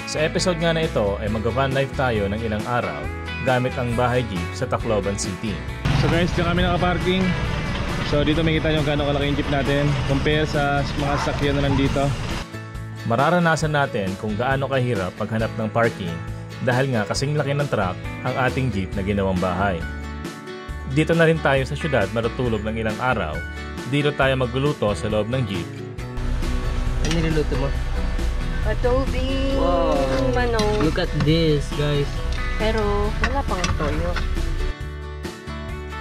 Sa episode nga na ito ay mag-van life tayo ng ilang araw gamit ang bahay jeep sa Tacloban City. So guys, dyan kami nakaparking. So dito makita nyo gano'ng kalaki yung jeep natin compare sa mga sakyan na nandito. Mararanasan natin kung gaano kahirap paghanap ng parking dahil nga kasing laki ng truck ang ating jeep na ginawang bahay. Dito na rin tayo sa syudad matutulog ng ilang araw. Dito tayo magluluto sa loob ng jeep. Ano niluluto mo? Adobe, manok. Look at this, guys. Pero wala pang toyo.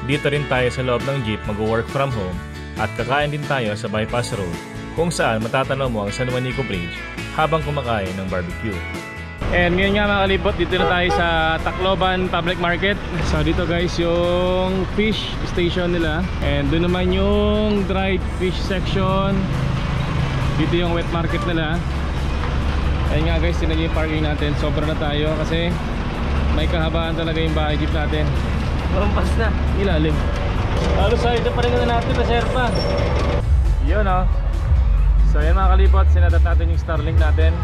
Dito rin tayo sa loob ng jeep mag-work from home at kakain din tayo sa bypass road kung saan matatanaw mo ang San Juanico Bridge habang kumakain ng barbecue. And ngayon nga mga kalibot, dito na tayo sa Tacloban Public Market. So dito guys yung fish station nila. And doon naman yung dried fish section. Dito yung wet market nila. Ayun nga guys, tinan nyo yung parking natin. Sobra na tayo kasi may kahabaan talaga yung bahay jeep natin. Marumpas na. Ilalim. Lalo sa ito pa rin na natin, na pa. Yun o. So yun mga kalibot, sinadat natin yung Starlink natin.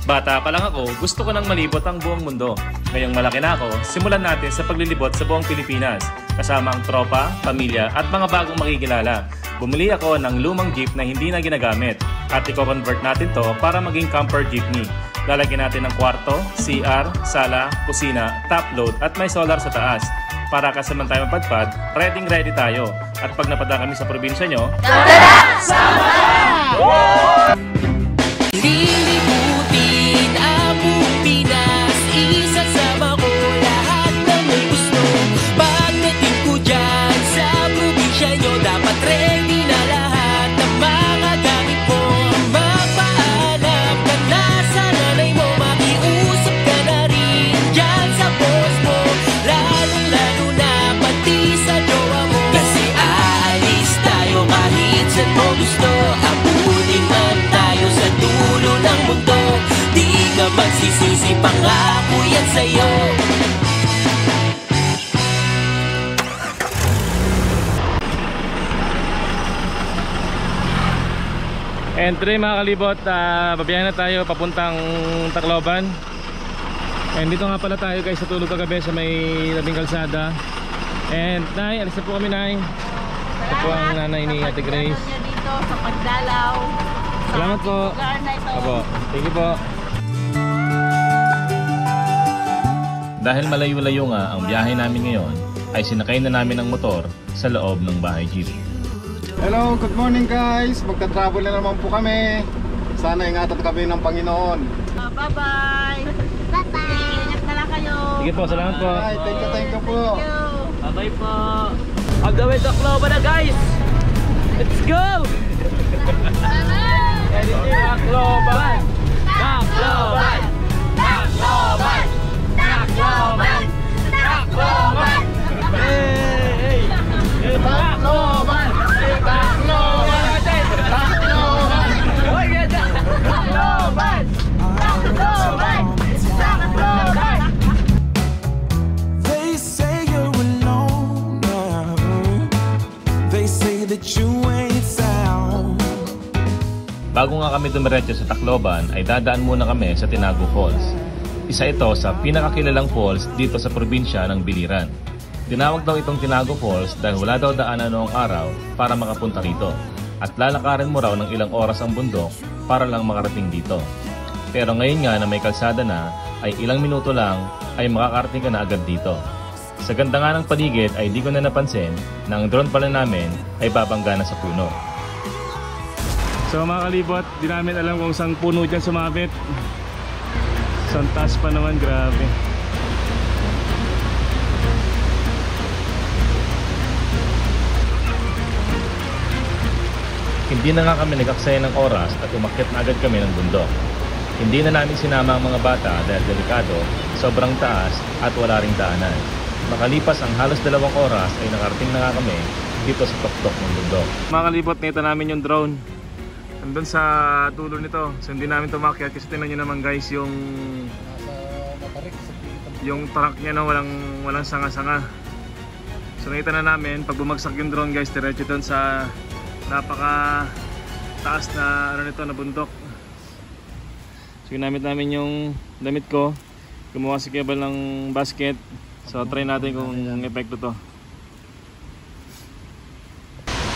Bata pa lang ako, gusto ko nang malibot ang buong mundo. Ngayong malaki na ako, simulan natin sa paglilibot sa buong Pilipinas. Kasama ang tropa, pamilya at mga bagong makikilala. Bumili ako ng lumang jeep na hindi na ginagamit at i-convert natin to para maging camper jeepney. Lalagyan natin ng kwarto, CR, sala, kusina, top load at may solar sa taas. Para kasaman tayo mapadpad, ready tayo. At pag napadaan kami sa probinsya nyo, tada! Sama! Lilibutin ang buong Pinas, isasama ko lahat ng may gusto. Pagdating ko dyan sa probinsya nyo, dapat ready na lahat ng mga gamit mo. Magpaalam ka na sa nanay mo, makiusap ka na rin dyan sa boss mo. Lalong-lalo na pati sa jowa mo, kasi aalis tayo kahit saan mo gusto. Abutin man tayo sa dulo ng mundo, di ka magsisisi, pangako yan sa'yo. And today mga kalibot, babiyahin na tayo papuntang Tacloban. And dito nga pala tayo guys sa tulog kagabi sa may labing kalsada. And Nay, alis na po kami Nay. Ito po ang nanay ni Ate Grace. Dito sa pagdalaw. Salamat po. Apo, thank you po. Dahil malayo-layo nga ang biyahe namin ngayon, ay sinakay na namin ang motor sa loob ng bahay jeep. Hello, good morning guys. Magta-travel na naman po kami. Sana ingatan kami ng Panginoon. Bye-bye. Bye-bye. Ingat na lang kayo. Sige po, salamat po. Ay, thank you po. Bye-bye po. On the way to Tacloban na guys. Let's go! Tacloban! Tacloban! Tacloban! Tacloban! Tacloban! Hey! Tacloban! Tacloban! Tacloban! Tacloban! Tacloban! Tacloban! They say you're alone now. They say that you ain't sound. Bago nga kami dumiretso sa Tacloban ay dadaan muna kami sa Tinago Falls. Isa ito sa pinakakilalang falls dito sa probinsya ng Biliran. Tinawag daw itong Tinago Falls dahil wala daw daanan noong araw para makapunta rito. At lalakarin mo raw ng ilang oras ang bundok para lang makarating dito. Pero ngayon nga na may kalsada na ay ilang minuto lang ay makakarating ka na agad dito. Sa ganda nga ng paligid ay di ko na napansin na ang drone pala namin ay babangga na sa puno. So mga kalibot, di namin alam kung saan puno dyan sumabit. Saan taas pa naman, grabe. Hindi na nga kami nag-aksaya ng oras at umakyat na agad kami ng bundok. Hindi na namin sinama ang mga bata dahil delikado, sobrang taas at wala ring daanan. Makalipas ang halos 2 oras ay nakarating na nga kami dito sa tuktok ng bundok. Mga kalibot, nito namin yung drone. Nandun sa dulo nito. So hindi namin tumakyat kasi tinan nyo naman guys yung truck niya no, walang sanga-sanga. So nakita na namin pag bumagsak yung drone guys, diretso doon sa napaka taas na nito na bundok. So ginamit namin yung damit ko. Gumawa si Kebal ng basket. So try natin kung epekto to.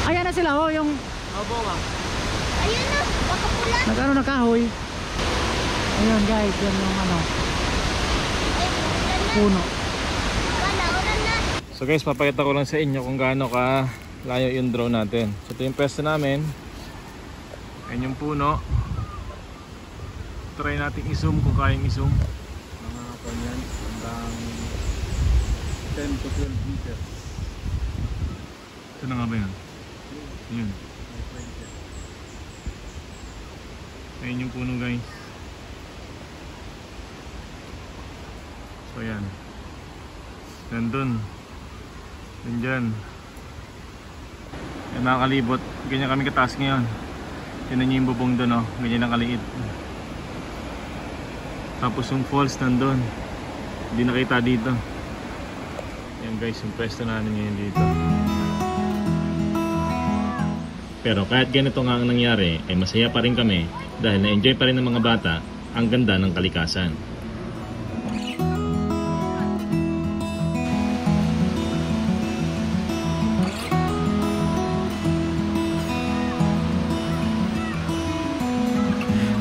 Ayan na sila, oh, yung Ayun na, nakapula. nag-ano na kahoy. Ayun guys, yan yung ano, Ay, ulan na. puno. Wala, ulan na. So guys, papakita ko lang sa inyo kung gaano ka layo yung drone natin. So ito yung pwesto namin. Ayan yung puno. Try natin i-zoom kung kayang i-zoom. Mga kanyan, hanggang 10 to 12 meters. Ito na nga ba yun? Yun. Ayan yung puno guys. So ayan. Nandun. Nandyan. Yan mga kalibot. Ganyan kami kataas ngayon. Tinan nyo yung bubong doon, oh. Ganyan ang kaliit. Tapos yung falls nandun. Hindi nakita dito. Yan guys, yung pwesto namin ngayon dito. Pero kahit ganito nga ang nangyari, ay masaya pa rin kami dahil na-enjoy pa rin ng mga bata ang ganda ng kalikasan.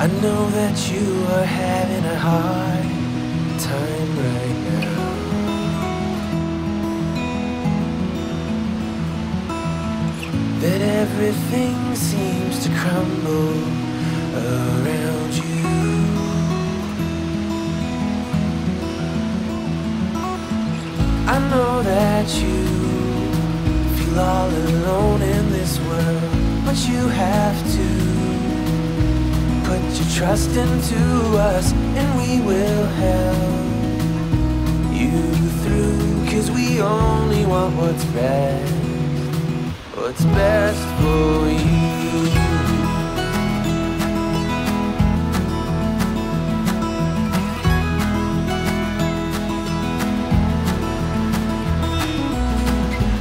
I know that you are having a hard time right now. That everything seems to crumble around you. I know that you feel all alone in this world, but you have to put your trust into us, and we will help you through, 'cause we only want what's best for you.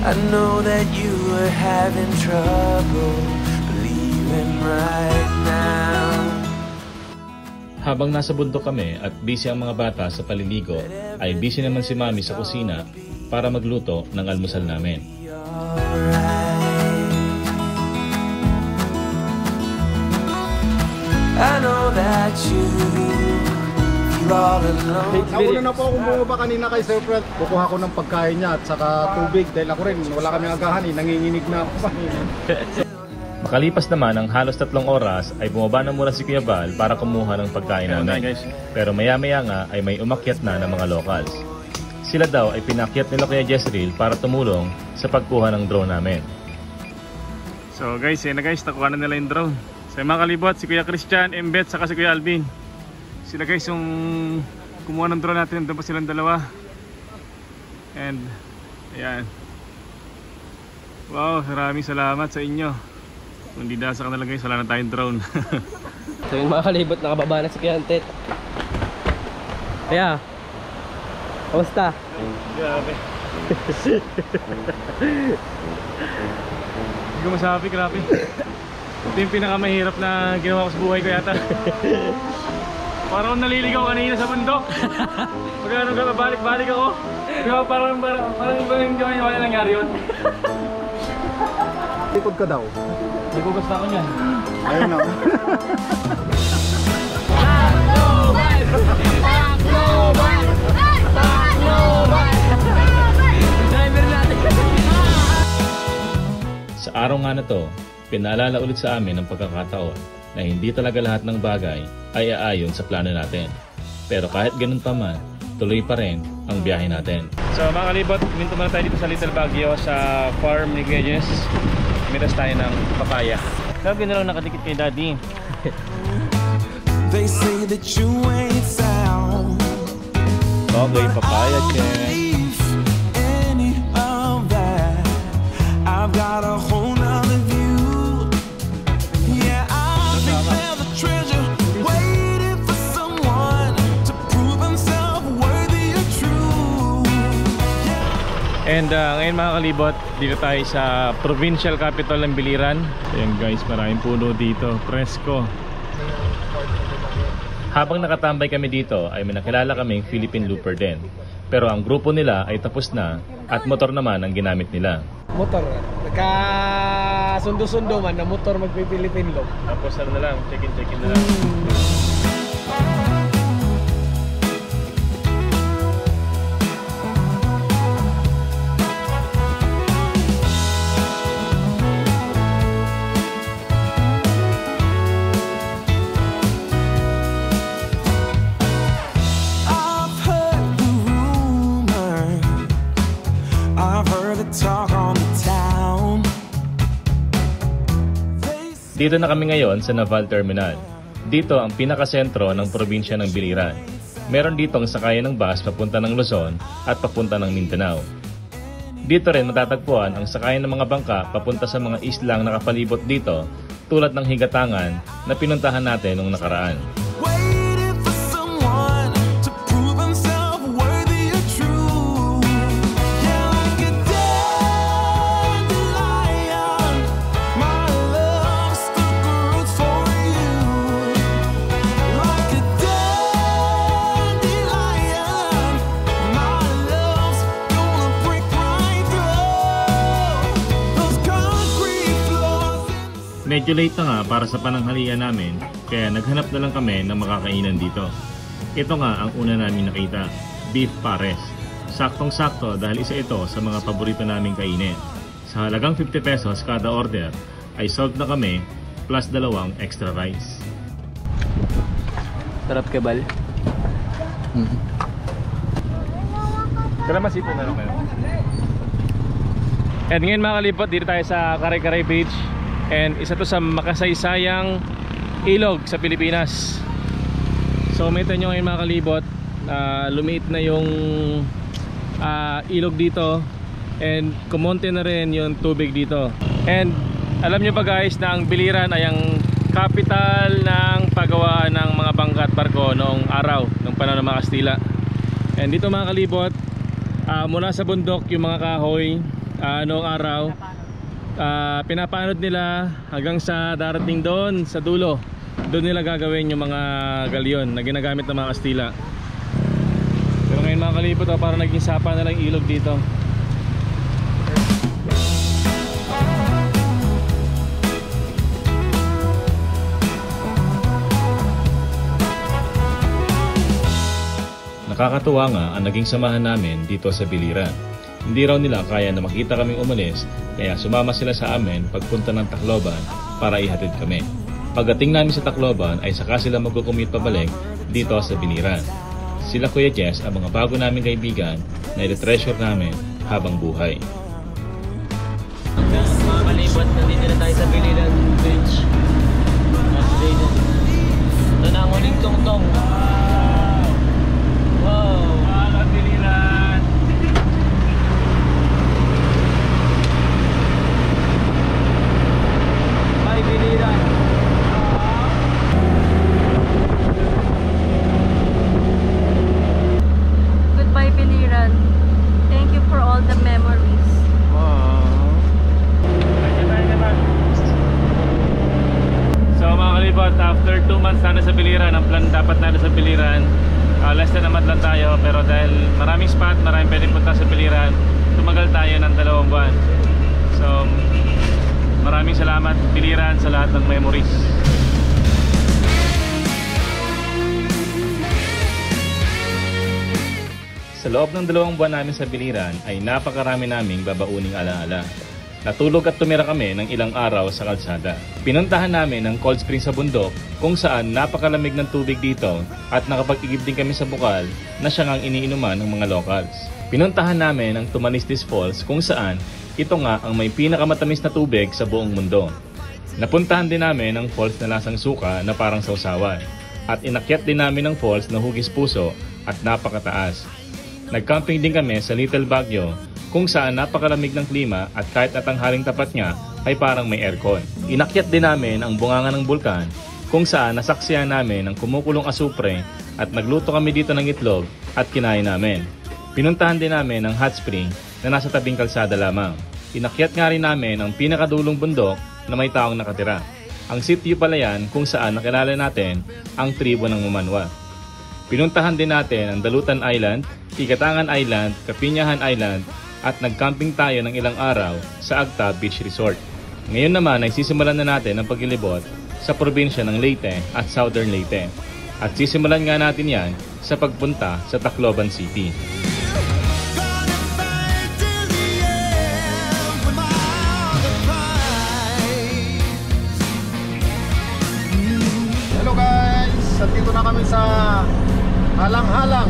I know that you are having trouble believing right now. Habang nasa bundok kami at busy ang mga bata sa paliligo, ay busy naman si Mami sa kusina para magluto ng almusal namin. I know that you feel all alone. Nauna na po akong bumaba kanina kay Sir Fred. Kukuha ko ng pagkain niya at saka tubig dahil ako rin wala kaming agahan eh. Nanginginig na ako. Makalipas naman ang halos 3 oras ay bumaba na muna si Kuya Val para kumuha ng pagkain namin. Pero maya-maya nga ay may umakyat na ng mga locals. Sila daw ay pinakyat nila Kuya Jezreel para tumulong sa pagkuha ng drone namin. So guys, yun na guys, nakuha na nila yung drone. So yung mga kalibot, si Kuya Christian, Embet, saka si Kuya Alvin. Sila guys yung kumuha ng drone natin, doon pa silang dalawa. And ayan. Wow, maraming salamat sa inyo. Kung di dasa ka na lang guys, wala na tayong drone. So yung mga kalibot, nakababa na si Kuya Antet. Kaya, kamusta? Grabe. Hindi ko masabi, grabe. Ito yung pinakamahirap na ginawa ko sa buhay ko yata. Parang naliligaw kanina sa bundok. Pag ano ka, balik-balik ako. Parang hindi ko wala nangyari yun. Likod ka daw. Hindi ko gusto ako niyan. Ayun na. Sa araw nga na to, pinaalala ulit sa amin ang pagkakataon na hindi talaga lahat ng bagay ay aayon sa plano natin. Pero kahit ganun pa man, tuloy pa rin ang biyahe natin. So mga kalibot, minto muna tayo dito sa Little Baguio sa farm ni Gejes. Mitas tayo ng papaya. Sabi na lang nakadikit kay Daddy. They say that you ain't sound. Okay, papaya check. Any of that, I've got a whole nother view. Yeah, I think there's a treasure waiting for someone to prove himself worthy or true. And ngayon mga kalibot, dito tayo sa provincial capital ng Biliran. Ayan guys, maraming puno dito, presko. Habang nakatambay kami dito ay may nakilala kaming Philippine looper din. Pero ang grupo nila ay tapos na at motor naman ang ginamit nila. Motor. Nagka-sundo-sundo man na motor magpipilipin loop. Tapos ano na lang, check-in na lang. Dito na kami ngayon sa Naval Terminal. Dito ang pinakasentro ng probinsya ng Biliran. Meron ditong sakayan ng bus papunta ng Luzon at papunta ng Mindanao. Dito rin matatagpuan ang sakayan ng mga bangka papunta sa mga islang nakapalibot dito tulad ng Higatangan na pinuntahan natin nung nakaraan. Medyo late na nga para sa pananghalian namin, kaya naghanap na lang kami ng makakainan dito. Ito nga ang una namin nakita, beef pares. Saktong-sakto dahil isa ito sa mga paborito naming kainin. Sa halagang 50 pesos kada order, ay sold na kami plus 2 extra rice. Sarap kebal. Kalamasito na lang kayo. And ngayon mga kalipot, dito tayo sa Karay-Karay Beach. And isa to sa makasaysayang ilog sa Pilipinas. So makita nyo ngayon mga kalibot, lumiit na yung ilog dito. And kumonte na rin yung tubig dito. And alam nyo ba guys na ang Biliran ay ang capital ng paggawaan ng mga bangka at barko noong araw, noong panahon ng mga Kastila. And dito mga kalibot, mula sa bundok yung mga kahoy noong araw, pinapaanod nila hanggang sa darating doon sa dulo. Doon nila gagawin yung mga galyon na ginagamit ng mga Kastila. Pero ngayon mga kalipot, parang naging sapa na lang ilog dito. Nakakatuwa nga ang naging samahan namin dito sa Biliran. Hindi raw nila kaya na makita kaming umalis, kaya sumama sila sa amin pagpunta ng Tacloban para ihatid kami. Pagdating namin sa Tacloban ay saka sila magkukumit pabalik dito sa Biliran. Sila Kuya Jess ang mga bago naming kaibigan na i-treasure namin habang buhay. Mga kalibot, nandito na tayo sa Biliran Beach. Ito na ang huling tong-tong. Wow! Biliran! Bye Biliran! Goodbye, Biliran. Thank you for all the memories. So mga kalibot, after 2 months na sa Biliran, ang plan dapat na sa Biliran, less than a month lang tayo, pero dahil maraming spot, maraming pwedeng punta sa Biliran, tumagal tayo ng 2 buwan. So maraming salamat Biliran sa lahat ng memories. Sa loob ng 2 buwan namin sa Biliran ay napakarami naming babauning alaala. Natulog at tumira kami ng ilang araw sa kalsada. Pinuntahan namin ang cold spring sa bundok kung saan napakalamig ng tubig dito at nakapag-igib din kami sa bukal na siya ngang iniinuman ng mga locals. Pinuntahan namin ang Tumanistis Falls kung saan ito nga ang may pinakamatamis na tubig sa buong mundo. Napuntahan din namin ang falls na lasang suka na parang sausawan at inakyat din namin ang falls na hugis puso at napakataas. Nagcamping din kami sa Little Baguio kung saan napakalamig ng klima at kahit at ang haring tapat niya ay parang may aircon. Inakyat din namin ang bunganga ng bulkan kung saan nasaksihan namin ang kumukulong asupre at nagluto kami dito ng itlog at kinain namin. Pinuntahan din namin ang hot spring na nasa tabing kalsada lamang. Inakyat nga rin namin ang pinakadulong bundok na may taong nakatira. Ang sitio pala yan kung saan nakilala natin ang tribo ng Mamanwa. Pinuntahan din natin ang Dalutan Island, Ikatangan Island, Kapinyahan Island at nagcamping tayo ng ilang araw sa Agta Beach Resort. Ngayon naman ay sisimulan na natin ang paglilibot sa probinsya ng Leyte at Southern Leyte. At sisimulan nga natin yan sa pagpunta sa Tacloban City. Hello guys! Nandito na kami sa Halang-Halang.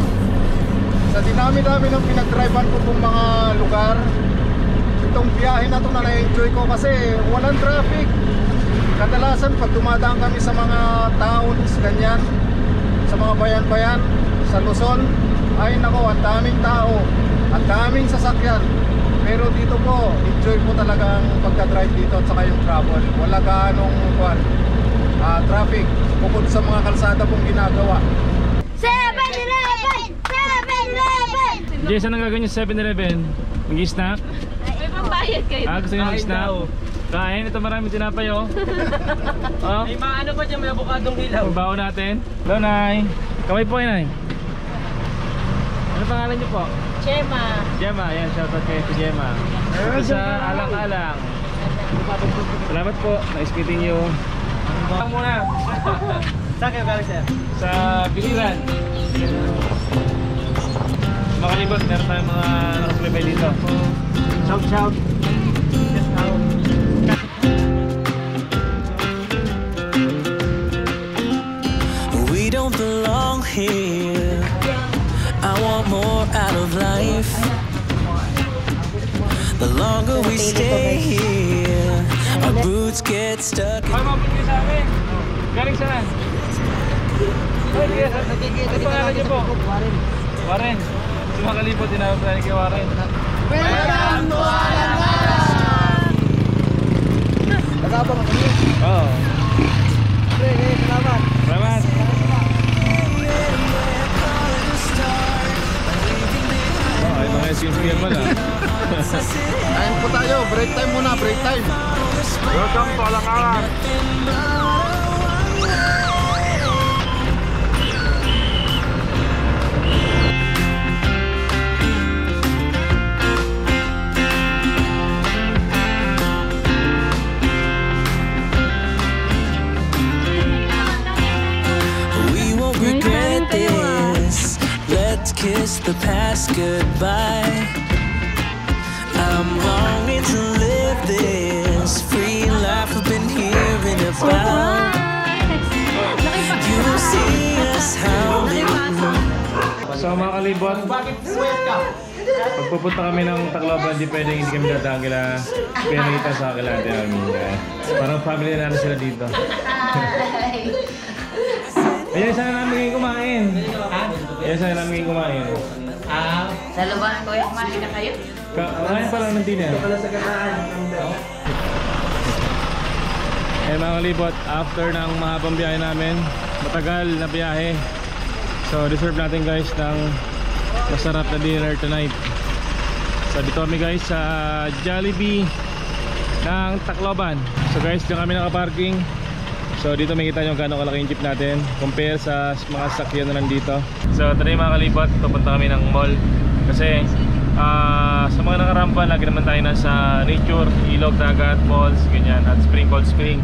Sa dinami-dami ng pinag-drivean ko pong mga lugar, itong biyahe na ito na na-enjoy ko kasi walang traffic. Kadalasan pag dumadaan kami sa mga towns, ganyan, sa mga bayan-bayan, sa Luzon, ay nako, ang daming tao, ang daming sasakyan. Pero dito po, enjoy po talaga ang pagka-drive dito at saka yung travel. Wala gaanong traffic bukod sa mga kalsada pong ginagawa. 7-Eleven! 7-Eleven! Jay, saan ang gagawin yung 7-Eleven? Mag-snack? May pambayad kayo. Gusto nyo mag-snack? Kain, ito maraming tinapay oh. Oh. May maano pa dyan, may abukadong hilaw. Ang baon natin. Hello, Nay. Kamay po, Nay. Ano pangalan niyo po? Chema. Gemma, yan. Shoutout kayo si Gemma. Ito sa Alang-Alang. Salamat po. Nice meeting you. Saan muna? Saan kayo galing, sir? Sa Biliran. Makalibot, meron tayong mga nakasulibay dito. Shout. We don't belong here. I want more out of life. The longer we stay here, our roots get stuck. Ay, mabot kayo sa amin. Galing saan? Ano pangalan niyo po? Warren. Si Makalibot, tinawag tayo kay Warren. Welcome to Alang-Alang! Nagabang ako niyo. Oo. Salamat. Salamat. Ay, mga SUV mo na. Kain po tayo. Break time muna. Break time. Welcome to Alang-Alang. We won't regret this. Let's kiss the past goodbye. I'm longing to live this free life I've been hearing about. You see us howling. So mga kalibot, pagpupunta kami ng Tacloban, hindi pwedeng hindi kami dadaan kila Pinita sa Kilante namin. Parang family na sila dito. Ayan, saan namin ngayon kumain? Ayan, saan namin ngayon kumain? Sa lubahan ko, kumain na kayo? Kain pa lang ng dinner. Eh mga kalibot, after ng mahabang biyahe namin, matagal na biyahe. So deserve natin guys ng masarap na dinner tonight. So dito kami guys sa Jollibee ng Tacloban. So guys, dito kami nakaparking. So dito makita nyo gano'ng kalaki yung jeep natin compare sa mga sakyan na nandito. So today mga kalibot, pupunta kami ng mall. Kasi sa mga nakarampan, lagi naman tayo nasa nature, ilog, dagat, falls, ganyan, at spring, cold spring.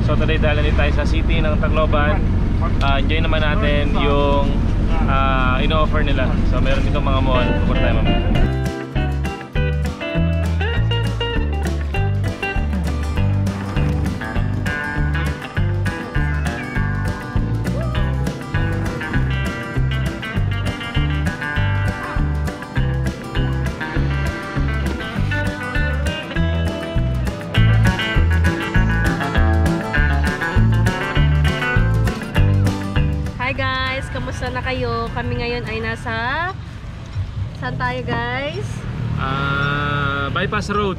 So today dahil nandito tayo sa city ng Tacloban, enjoy naman natin yung ino-offer nila. So meron dito mga mall, pupunta tayo mamaya. Kamusta na kayo? Kami ngayon ay nasa... Saan tayo guys? Bypass Road.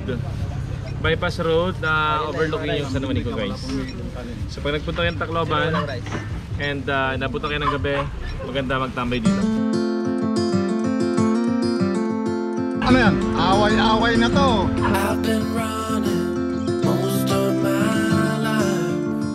Bypass Road na overlooking yung San Juanico guys. So pag nagpunta kayo ng Tacloban and napunta kayo ng gabi, maganda magtambay dito. Ano yan? Away-away na to. I've been running most of my life.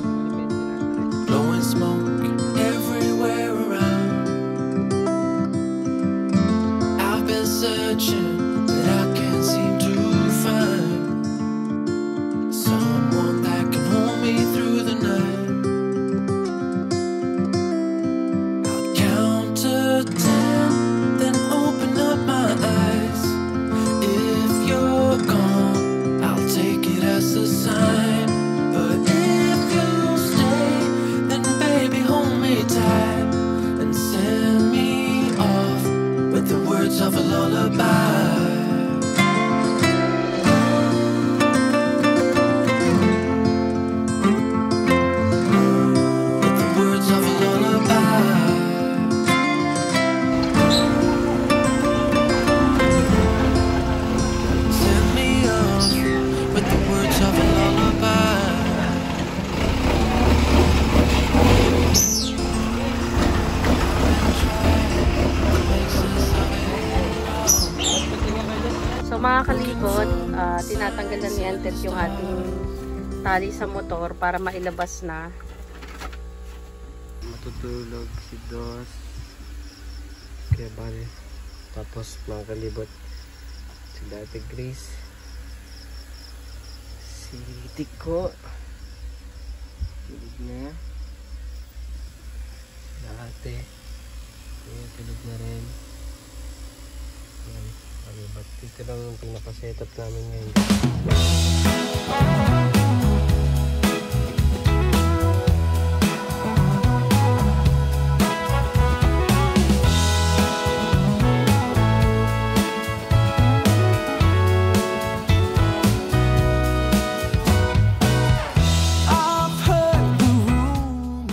ikot, tinatanggalan ni Antet yung ating tali sa motor para mailabas na. Matutulog si Dos. Kaya bale. Tapos mga kalibot, si Dati Grace, si Tiko, tulog na. Dati, ayan, tulog na rin. Ayan, kalibot. Dito lang yung pinaka-setup namin ngayon.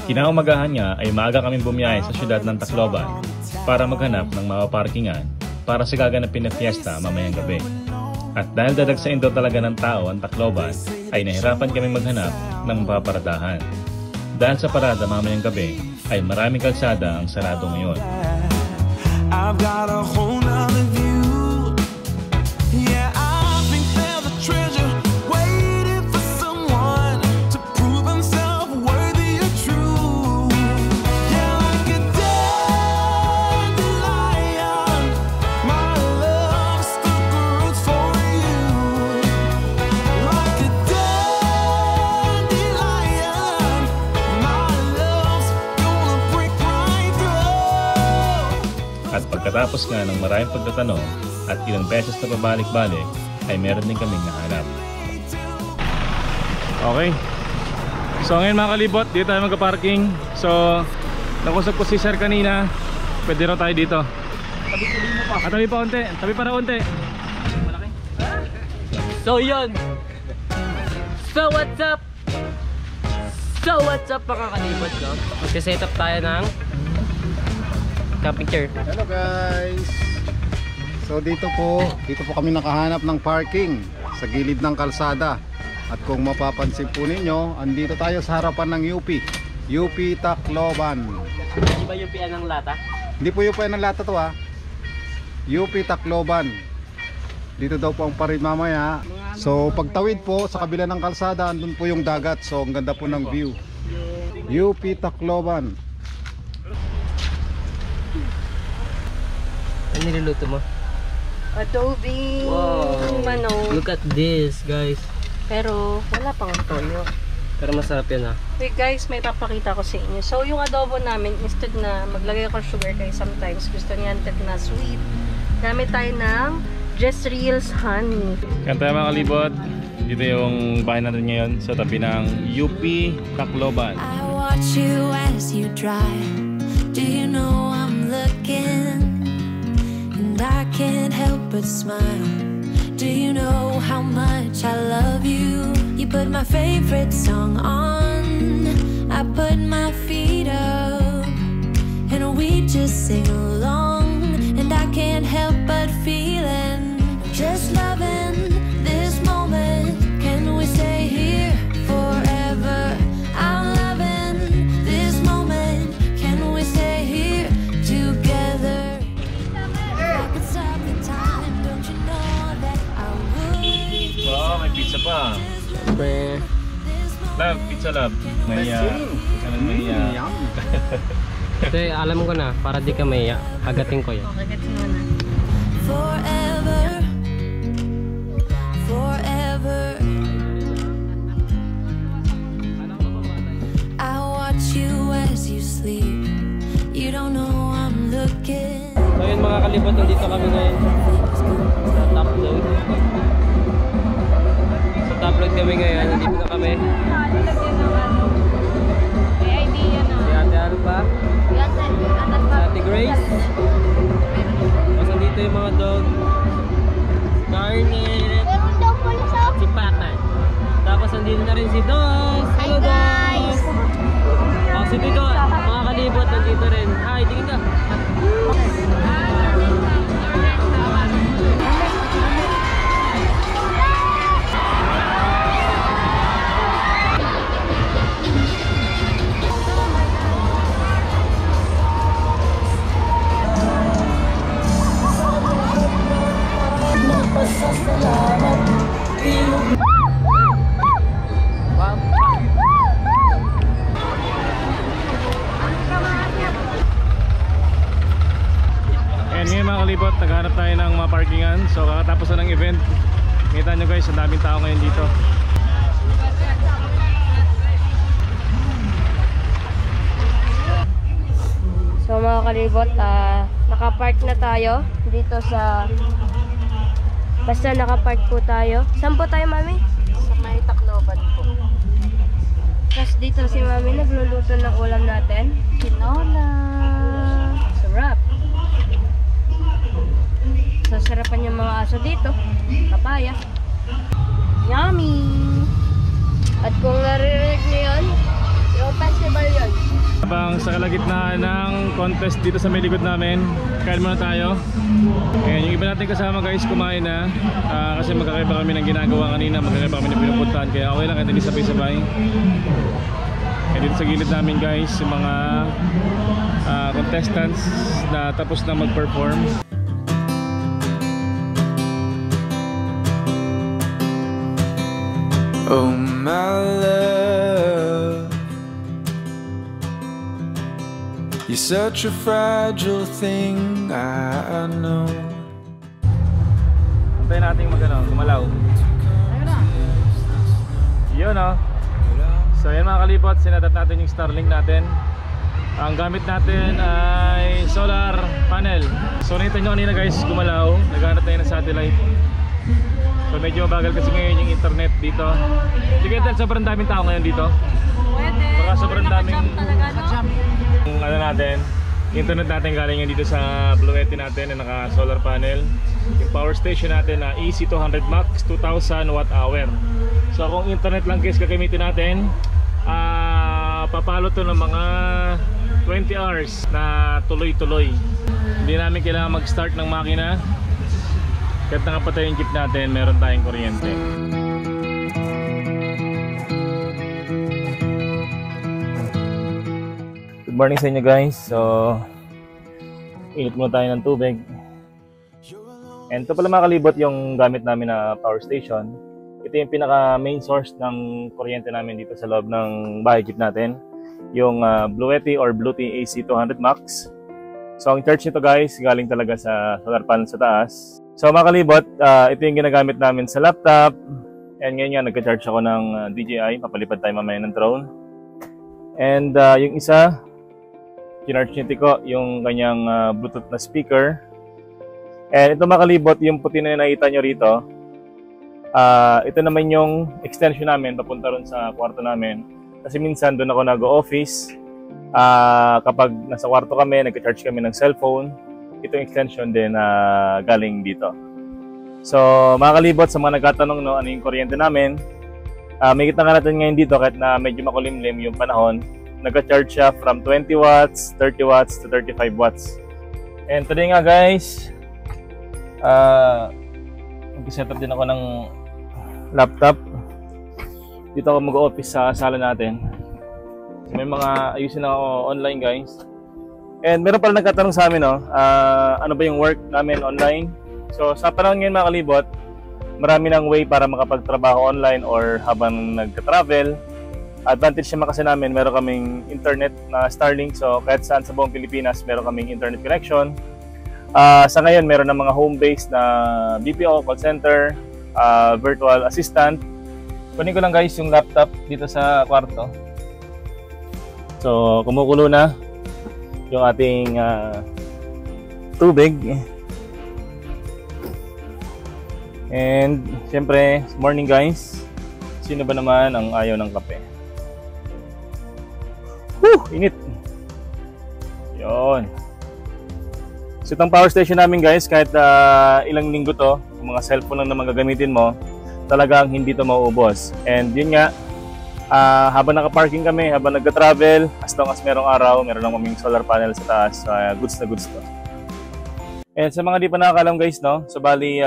Kinaumagahan niya ay maaga kaming bumiyahe sa syudad ng Tacloban para maghanap ng mapaparkingan para sa gaganapin na fiesta mamayang gabi. At dahil dadagsain daw talaga ng tao ang Tacloban, ay nahirapan kami maghanap ng mapaparadahan. Dahil sa parada mamayang gabi ay maraming kalsada ang sarado ngayon. I've got a whole nother view. Yeah, I think there's a treasure waiting for someone to prove himself worthy or true. Yeah, like a dandelion, my love still grows for you. Like a dandelion, my love's gonna break right through. At pagkatapos nga ng maraming pagtatanong at ilang beses na pabalik-balik, ay meron din kaming nahanap. Okay. So ngayon mga kalibot, dito tayo magka-parking. So, nakusap ko si Sir kanina. Pwede raw tayo dito. Tabi pa unti. Tabi para unti. So yun. So what's up? Mga kalibot ko? Magsiset up tayo ng picture. Hello guys! So dito po kami nakahanap ng parking sa gilid ng kalsada. At kung mapapansin po ninyo, andito tayo sa harapan ng UP Tacloban. Di ba yung pian ng lata? Hindi po UP ng lata to UP Tacloban. Dito daw po ang parin mamaya. So pagtawid po sa kabila ng kalsada, andun po yung dagat. So ang ganda po ng view. UP Tacloban. Ano niluluto mo? Adobe Wow. manok. Look at this, guys. Pero wala pang toyo. Pero masarap yan, ha? Wait guys, may papakita ko sa inyo. So yung adobo namin, instead na maglagay ako sugar, kaya sometimes gusto niya Antet na sweet, gamit tayo ng Just Reels honey. Yan tayo mga kalibot. Dito yung bahay natin ngayon sa tabi ng UP Tacloban. I watch you as you drive. Do you know I'm looking? And I can't help but smile. Do you know how much I love you? You put my favorite song on. I put my feet up, and we just sing along. And I can't help but feeling, just loving this moment. Can we stay here forever? I'm loving this moment. Can we stay here together? I could stop the time, don't you know that I would? Wow, may pizza pa. Siyempre. Love, pizza love. May Ito, alam ko na, para di ka maiya. Agatin ko yan. Okay, gets mo na. Forever, forever. I watch you as you sleep. You don't know I'm looking. So yun mga kalibot, nandito kami ngayon sa top load. Sa top load kami ngayon, nandito na kami. Si Ate Alba, si Ate Grace. Tapos nandito yung mga dog. Garnet, si Patay. Tapos nandito na rin si Dos. Hello guys! Oh, si Tito, mga kalibot, nandito rin. Hi, tingin ka. Pasas na lang. naghahanap tayo ng mga parkingan. So kakatapos na ng event. Kita nyo guys, ang daming tao ngayon dito. So mga kalibot, nakapark na tayo dito sa... Basta nakapark po tayo. Saan po tayo, Mami? Sa may Tacloban po. Tapos dito si Mami nagluluto ng ulam natin. Tinola. Sarap. Sasarapan yung mga aso dito. Papaya. Yummy! At kung naririnig niyo yun, yung festival yun. Habang sa kalagitnaan ng contest dito sa may likod namin, kain muna tayo. Ayan, yung iba natin kasama guys, kumain na. Kasi magkakaiba kami ng ginagawa kanina, magkakaiba kami ng pinupuntahan. Kaya okay lang, kahit hindi sabay-sabay. Kaya dito sa gilid namin guys, yung mga contestants na tapos na mag-perform. Oh my love, you're such a fragile thing, I know. Antayin natin gumalaw. Yun o. So yan mga kalibot, sinatat natin yung Starlink natin. Ang gamit natin ay solar panel. So nakita nyo kanina guys, gumalaw. Naghanap tayo ng satellite. So medyo mabagal kasi ngayon yung internet dito. Sige, sobrang daming tao ngayon dito. Pwede. Baka sobrang daming talaga, ano natin, internet natin galing yan dito sa Bluetti natin na naka solar panel. Yung power station natin na EC200 Max 2000 watt-hour. So kung internet lang guys gagamitin natin, papalo to ng mga 20 hours na tuloy-tuloy. Hindi namin kailangan mag-start ng makina. Kahit nakapatay yung jeep natin, meron tayong kuryente. Good morning sa inyo guys. So init muna tayo ng tubig. And ito pala mga kalibot yung gamit namin na power station. Ito yung pinaka main source ng kuryente namin dito sa loob ng bahay jeep natin. Yung Bluetti or Bluetti AC200 Max. So ang charge nito guys galing talaga sa solar panel sa taas. So mga kalibot, ito yung ginagamit namin sa laptop. And ngayon nga nagka-charge ako ng DJI. Papalipad tayo mamaya ng drone. And yung isa, kinarge ni Tico yung kanyang Bluetooth na speaker. And ito mga kalibot, yung puti na nakita nyo rito, ito naman yung extension namin papunta ron sa kwarto namin. Kasi minsan doon ako nag-office. Kapag nasa kwarto kami, nagka-charge kami ng cellphone. Itong extension din galing dito. So mga kalibot, sa mga nagtatanong ano yung kuryente namin, may kita nga natin ngayon dito kahit na medyo makulimlim yung panahon. Nagka-charge siya from 20 watts, 30 watts to 35 watts. And today nga guys, mag-set up din ako ng laptop. Dito ako mag-office sa sala natin. May mga ayusin ako online guys. And meron pala nagtatanong sa amin ano ba yung work namin online. So sa panahon ngayon mga kalibot, marami ng way para makapagtrabaho online or habang nagka-travel. Advantage naman kasi namin, meron kaming internet na Starlink. So kahit saan sa buong Pilipinas, meron kaming internet connection. Sa ngayon, meron ng mga home-based na BPO, call center, virtual assistant. Kunin ko lang guys yung laptop dito sa kwarto. So kumukulo na yung ating tubig. And siyempre, morning guys. Sino ba naman ang ayaw ng kape? Init. Yun. So itong power station namin guys, kahit ilang linggo to, kung mga cellphone lang naman gagamitin mo, talagang hindi to mauubos. And yun nga, habang naka-parking kami, habang nagka-travel, as long as merong araw, meron lang kaming solar panel sa taas. Goods na goods to. And sa mga di pa nakakalam guys, no? So bali,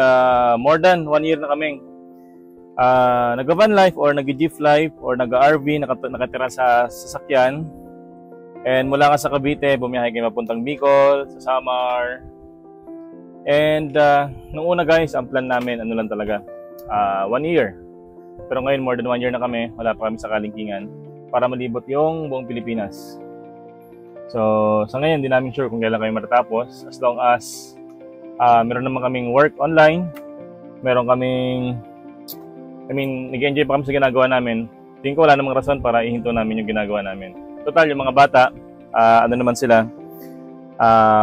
more than 1 year na kaming nag-van life or nag-jeep life or nag-RV, nakatira sa sasakyan. And mula nga sa Cavite, bumiyahe kayo mapuntang Bicol, sa Samar. And nung una guys, ang plan namin, ano lang talaga, 1 year. Pero ngayon, more than 1 year na kami, wala pa kami sa kalingkingan para malibot yung buong Pilipinas. So, sa ngayon, hindi namin sure kung kailan kami matatapos. As long as Meron naman kaming work online. Meron kaming, nag-enjoy pa kami sa ginagawa namin. Tingin ko wala namang rason para ihinto namin yung ginagawa namin. Total, yung mga bata, ano naman sila,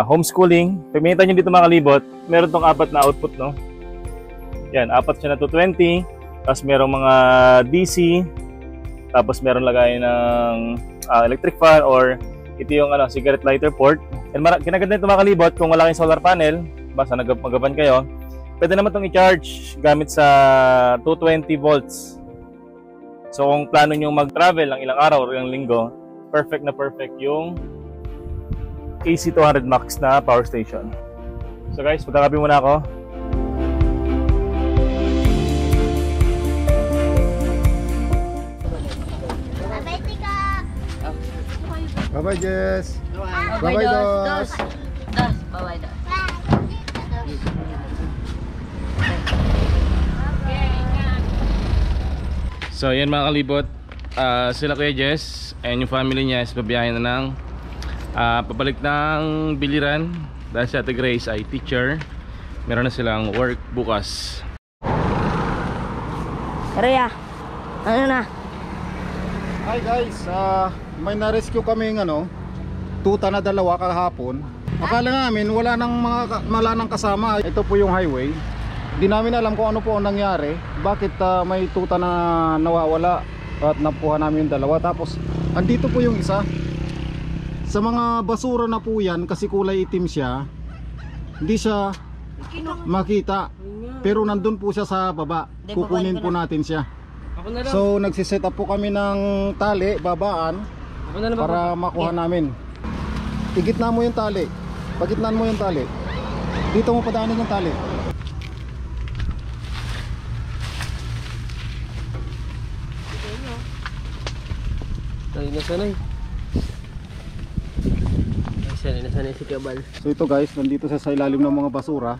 homeschooling. Pag minita nyo dito mga kalibot, meron tong 4 na output, no? Yan, 4 siya na 220. Tapos merong mga DC. Tapos meron lagay ng electric fan or ito yung cigarette lighter port. And kinaganda nito mga kalibot, kung wala kayong solar panel, basta magaban kayo, pwede naman itong i-charge gamit sa 220 volts. So kung plano nyo mag-travel ng ilang araw o ilang linggo, perfect na perfect yung AC200 Max na power station. So guys, magkakape muna ako. Bye-bye, Jess. Bye-bye, Dos. Bye-bye, Dos. So yan mga kalibot, sila Kuya Jess and yung family niya is babiyahin na ng pabalik ng Biliran dahil si Ate Grace ay teacher. Meron na silang work bukas. Rhea, ano na? Hi guys, may na-rescue kaming tuta na 2 kahapon. Akala namin wala nang kasama. Ito po yung highway. Hindi namin alam kung ano po ang nangyari. Bakit may tuta na nawawala at napuha namin yung 2. Tapos andito po yung isa. Sa mga basura na po yan, kasi kulay itim siya, hindi siya makita. Pero nandun po siya sa baba. Kukunin po natin siya. So nagsiset up po kami ng tali, babaan, para makuha namin. Igitna mo yung tali. Pagitnaan mo yung tali, dito mo padaanin yung tali. Nasanay si Kabal. So ito guys, nandito sa ilalim ng mga basura.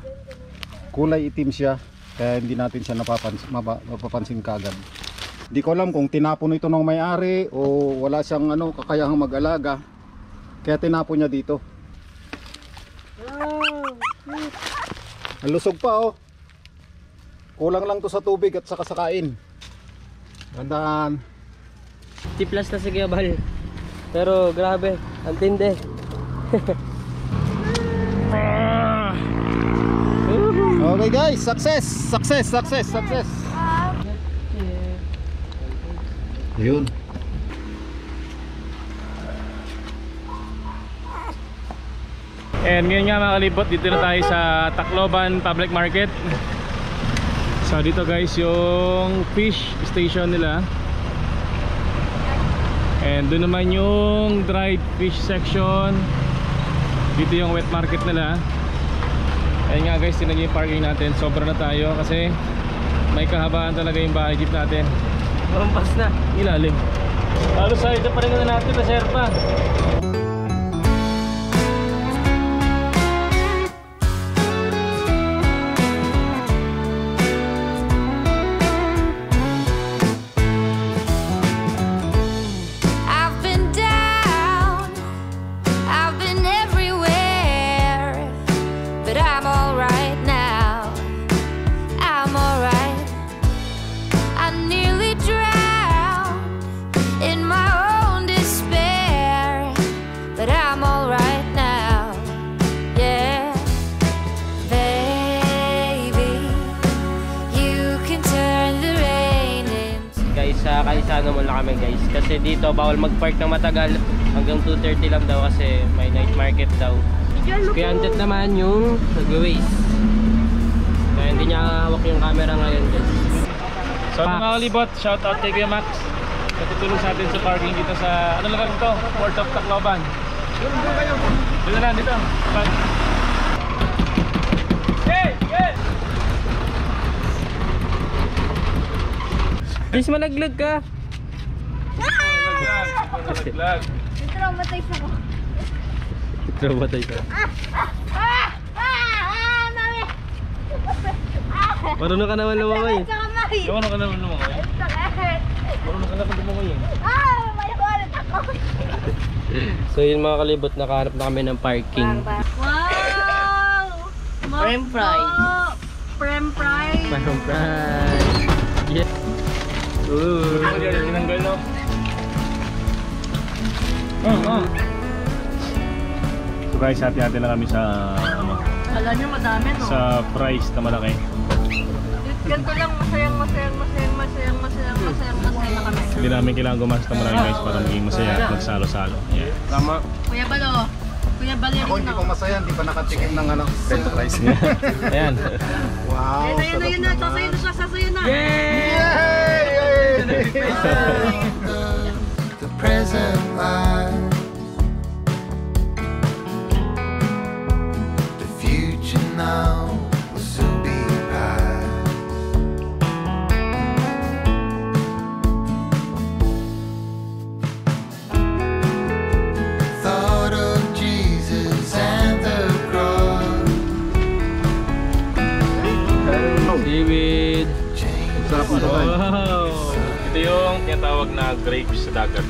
Kulay itim siya, kaya hindi natin siya mapapansin kagad. Hindi ko alam kung tinapon ito ng may-ari o wala siyang kakayahang mag-alaga, kaya tinapon niya dito. Ang lusog pa oh. Kulang lang to sa tubig at saka sa kain. Gandaan. Tiplas na si Kabal. Pero grabe, ang tindi. Okay guys, success. Yun. And ngayon nga mga kalibot, dito na tayo sa Tacloban Public Market. So dito guys yung fish station nila. And doon naman yung dried fish section. Dito yung wet market nila. Ayun nga guys, tinan nyo yung parking natin. Sobra na tayo kasi may kahabaan talaga yung bahay jeep natin. Mampas na. Ilalim. Lalo sa ito pa rin na natin, reserva. I've been down, I've been everywhere, but I'm alright now. I'm alright. I nearly drowned in my own despair, but I'm alright now. Yeah, baby, you can turn the rain into. Guys, sa Kalisano mo lang kami guys. Kasi dito bawal mag-park ng matagal. Hanggang 2:30 lang daw kasi may night market daw. Kaya andit naman yung nag-waste. Kaya hindi niya hawak yung camera ngayon guys. So mga kalibot, shout out kay Kuya Max. Natutulong sa atin sa parking dito sa, ano lang ito? Port of Tacloban. Dito na, dito. Hey! Hey! Please malaglag ka. Malaglag. Traumatized ako. Traumatized ka. Mami! Marunong ka naman lumangoy. Kamay! Ano ka naman lumangoy? Marunong ka naman lumangoy eh. May ulit ako! So yun mga kalibot, nakahanap na kami ng parking. Wow! Prem fry. Prem fry. Prem fry. Yeah. Tinanggal, no? So guys, hati-hati na kami sa ano, Alam nyo, madami, no? sa price na malaki. Ganito lang, masayang na kami. Hindi namin kailangan gumastos ng marami guys para maging masaya at magsalo-salo. Yeah. Tama. Kuya Balo, Kuya Balerino. Ako hindi pa masaya, hindi pa nakatikim ng ano, french fries. Ayan. Wow, Ayun na, sasayo na siya, sasayo na. Yay! The present life, the future now will soon be past. Thought of Jesus and the cross. Seaweed. Sarap mo doon. Wow. Ito yung tinatawag na grapes sa dagat.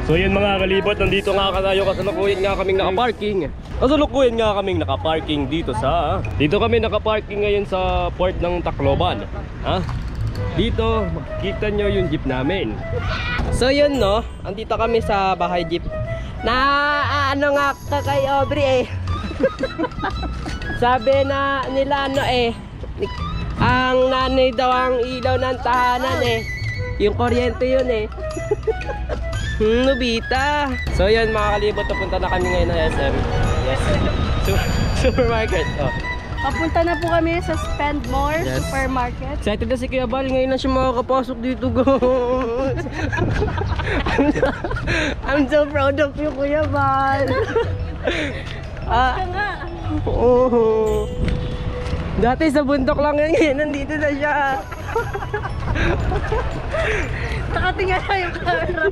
So yun mga kalibot, nandito nga tayo kasalukuyan nga kaming nakaparking. Kasalukuyan nga kaming nakaparking dito kami nakaparking ngayon sa port ng Tacloban. Ha? Dito, makikita nyo yung jeep namin. So yun no, andito kami sa bahay jeep. Na ano nga kay Aubrey eh. Sabi na nila ano eh, ang nanay daw ang ilaw ng tahanan eh. Yung kuryente yun eh. Nobita. So yun mga kalibot, napunta na kami ngayon ng SM. Yes. Supermarket. Oh. Papunta na po kami sa Spend More Yes. Supermarket. Excited na si Kuya Bal, ngayon na siya makakapasok dito guys. I'm so proud of you Kuya Bal. Nga. Oo. Dati sa bundok lang yan, ngayon nandito na siya. Nakatingala yung camera.